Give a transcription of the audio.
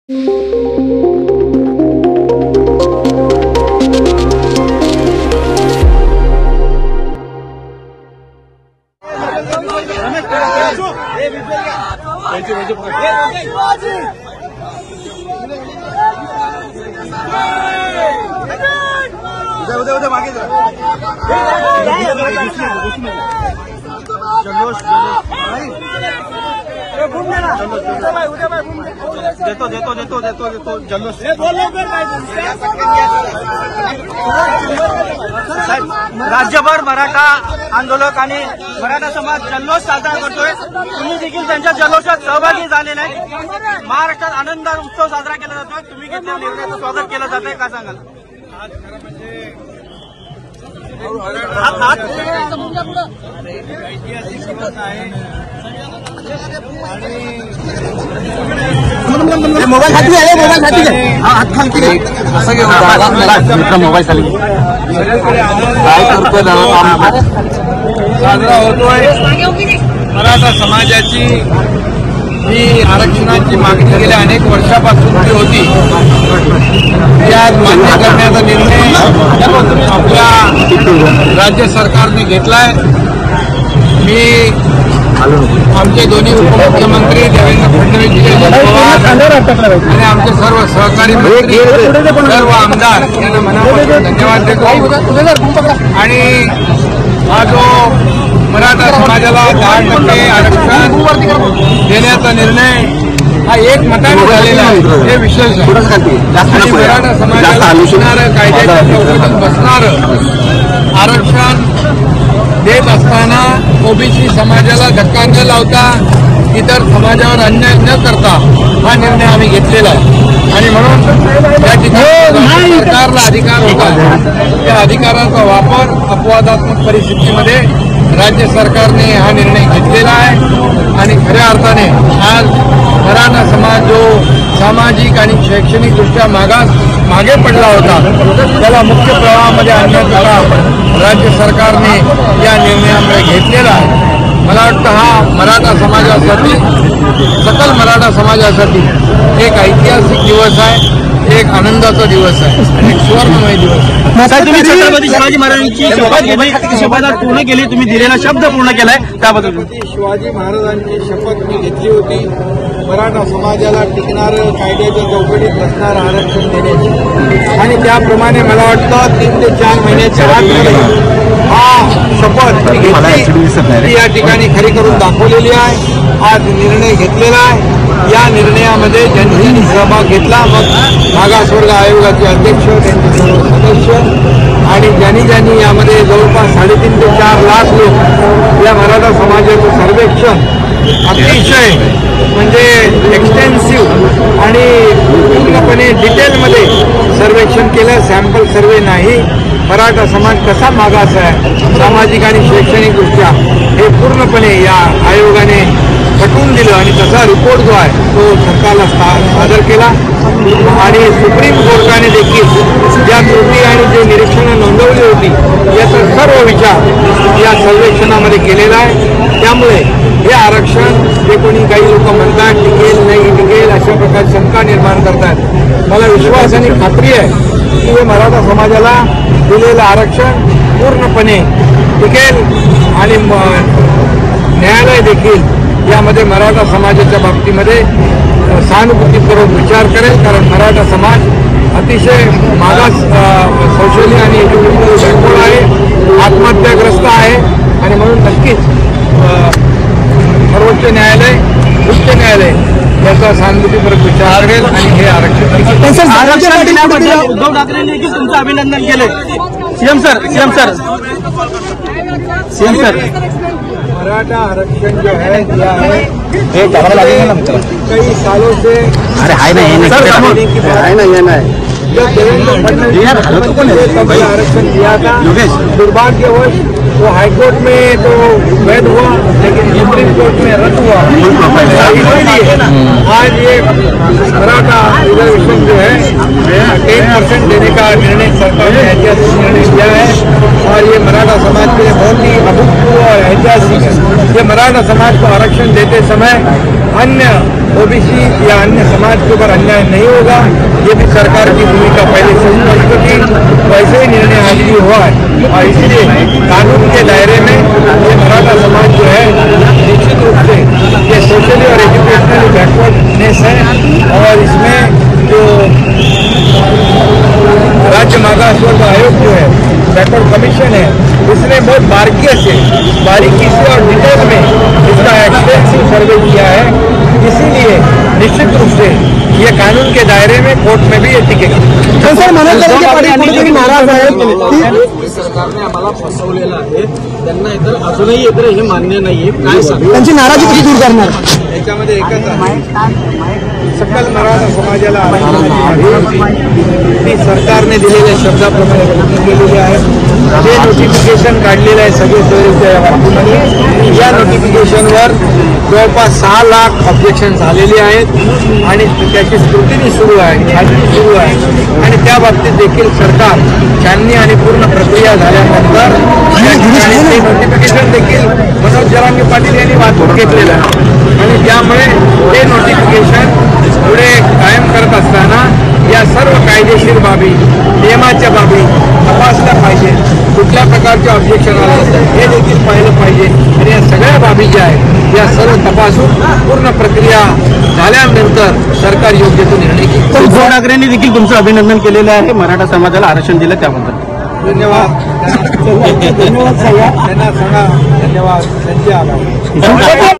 उद्या मागे देतो जल्लोष राज्यभर मराठा आंदोलक आणि मराठा समाज जल्लोष साजरा करतोय। तुम्ही देखील त्यांच्या जल्लोषात सहभागी झालेले आहे। महाराष्ट्रात आनंद उत्सव साजरा केला जातोय। तुम्ही घेतलेल्या निर्णयाचं स्वागत केलं जात आहे, काय सांगाल? आज खरं म्हणजे ऐतिहासिक दिवस आहे आणि मोबाईल खाती आहे, मोबाईल खाती आहे, हात खाली असं घेऊन मोबाईल खाली काय करतोय साजरा होतोय। मराठा समाजाची ही आरक्षणाची मागणी गेल्या अनेक वर्षापासून होती, त्यात मान्य करण्याचा निर्णय आपल्या राज्य सरकारने घेतलाय। मी आमचे दोन्ही उपमुख्यमंत्री देवेंद्र फडणवीस आणि आमचे सर्व सहकारी मंत्री, सर्व आमदार यांना मनापासून धन्यवाद देतो। आणि हा जो मराठा समाजाला 10% आरक्षण देण्याचा निर्णय हा एकमताने झालेला आहे, हे विशेष आहे। आणि मराठा समाजाला असणारं कायद्याच्या चौकटीत बसणारं आरक्षण देत असताना ओबीसी समाजाला धक्का न लावता, इतर समाजावर अन्याय न करता हा निर्णय आम्ही घेतलेला आहे। आणि म्हणून या ठिकाणी सरकारला अधिकार होता, त्या अधिकाराचा वापर अपवादात्मक परिस्थितीमध्ये राज्य सरकारने हा निर्णय घेतलेला आहे। आणि खऱ्या अर्थाने आज मराठा समाज जो सामाजिक आणि शैक्षणिकदृष्ट्या मागे पडला होता, त्याला मुख्य प्रवाहामध्ये आणण्याचा राज्य सरकारने या निर्णयामुळे घेतलेला आहे। मला वाटतं हा मराठा समाजासाठी, सकल मराठा समाजासाठी एक ऐतिहासिक दिवस आहे, एक आनंदाचा दिवस आहे आणि एक सुवर्णमय दिवस आहे। तुम्ही छत्रपती शिवाजी महाराजांची शपथ घेतली, शपथ पूर्ण केली, तुम्ही दिलेला शब्द पूर्ण केलाय, त्याबद्दल शिवाजी महाराजांची शपथ मी घेतली होती, मराठा समाजाला टिकणारं कायद्याच्या चौकटीत बसणारं आरक्षण देण्याची। आणि त्याप्रमाणे मला वाटतं 3 ते 4 महिन्याच्या आतमध्ये हा शपथ मी घेतली, या ठिकाणी खरी करून दाखवलेली आहे। आज निर्णय घेतलेला आहे, या निर्णयामध्ये ज्यांनी ज्यांनी सहभाग घेतला, मग मागासवर्ग आयोगाचे अध्यक्ष, त्यांचे सर्व सदस्य आणि ज्यांनी यामध्ये जवळपास 3.5 ते 4 लाख लोक या मराठा समाजाचं सर्वेक्षण अतिशय म्हणजे एक्सटेन्सिव्ह आणि पूर्णपणे डिटेलमध्ये सर्वेक्षण केलं। सॅम्पल सर्वे नाही, मराठा समाज कसा मागास आहे सामाजिक आणि शैक्षणिकदृष्ट्या हे पूर्णपणे या आयोगाने पटवून दिलं आणि तसा रिपोर्ट जो आहे तो सरकारला सादर केला। आणि सुप्रीम कोर्टाने देखील ज्या त्रुटी आणि जे निरीक्षणं नोंदवली होती याचा सर्व विचार या सर्वेक्षणामध्ये केलेला आहे। त्यामुळे हे आरक्षण जे कोणी काही लोक म्हणतात टिकेल नाही टिकेल अशा प्रकारे शंका निर्माण करतात, मला विश्वास आणि खात्री आहे की हे मराठा समाजाला दिलेलं आरक्षण पूर्णपणे टिकेल आणि न्यायालय देखील यामध्ये मराठा समाजाच्या बाबतीमध्ये सहानुभूतीपूर्वक विचार करेल, कारण मराठा समाज अतिशय मागास कौशल्य आणि बॅकवर्ड आहे, आत्महत्याग्रस्त आहे आणि म्हणून नक्कीच सर्वोच्च न्यायालय, उच्च न्यायालय याचा सहानुभूतीपूर्वक विचार करेल आणि हे आरक्षण दिल्याबद्दल उद्धव ठाकरेंनी देखील तुमचं अभिनंदन केले। सीएम सर मराठा आरक्षण जो है दिया है कई सालों से जब देवेंद्र फडणवीस ने आरक्षण दिया था, दुर्भाग्यवश वो हाईकोर्ट में तो वैध हुआ लेकिन सुप्रीम कोर्ट में रद्द हुआ। इसलिए आज ये मराठा रिजर्वेशन जो है 10% देने का निर्णय सरकार ने ऐतिहासिक निर्णय लिया है। और ये मराठा समाज के लिए बहुत ही अभूतपूर्व और ऐतिहासिक है। ये मराठा समाज को आरक्षण देते समय अन्य ओबीसी या अन्य समाज के ऊपर अन्याय नहीं होगा, ये भी सरकार की भूमिका पहले से स्पष्ट थी। वैसे ही निर्णय आज भी हुआ है और इसलिए कानून के दायरे में ये मराठा समाज जो है निश्चित रूप से ये सोशली और एजुकेशनली बैकवर्डनेस है और इसमें जो राज्य मागास वर्ग आयोग जो है बैकवर्ड कमीशन है, इसने बहुत बारीकी से और डिटेल में इसका एक्सटेंसिव सर्वे किया है। इसीलिए निश्चित रूप से ये कानून के दायरे में कोर्ट में भी ये टिकेगा। सर मनोज जरांगे पाटील नाराज आहेत की सरकारने आम्हाला फसवलेलं आहे, त्यांना इतर अजूनही इतर हे मान्य नाहीये, काय सांगू त्यांची नाराजी कशी दूर करणार? याच्यामध्ये एकच आहे, सकल मराठा समाजाला ती सरकारने दिलेल्या शब्दाप्रमाणे पूर्ण केलेली आहे। जे नोटिफिकेशन काढलेलं आहे सगळे सोयीच्या बाबतीमध्ये, या नोटिफिकेशनवर जवळपास 6 लाख ऑब्जेक्शन झालेली आहेत आणि त्याची स्क्रुटिनी सुरू आहे, छाननी सुरू आहे आणि त्या बाबतीत देखील सरकार छाननी आणि पूर्ण प्रक्रिया झाल्यानंतर ते नोटिफिकेशन देखील मनोज जरांगे पाटील यांनी वाचून घेतलेलं आहे आणि त्यामुळे ते नोटिफिकेशन पुढे कायम करत असताना या सर्व कायदेशीर बाबी, नियमाच्या बाबी तपासल्या पाहिजे। कुठल्या प्रकारचे ऑब्जेक्शन आले हे देखील पाहिलं पाहिजे आणि या सगळ्या बाबी ज्या आहेत या सर्व तपासून पूर्ण प्रक्रिया झाल्यानंतर सरकार योग्य तो निर्णय घेईल। उद्धव ठाकरेंनी देखील तुमचं अभिनंदन केलेलं आहे, मराठा समाजाला आरक्षण दिलं त्याबद्दल धन्यवाद। धन्यवाद त्यांना सांगा धन्यवाद, त्यांचे आभार।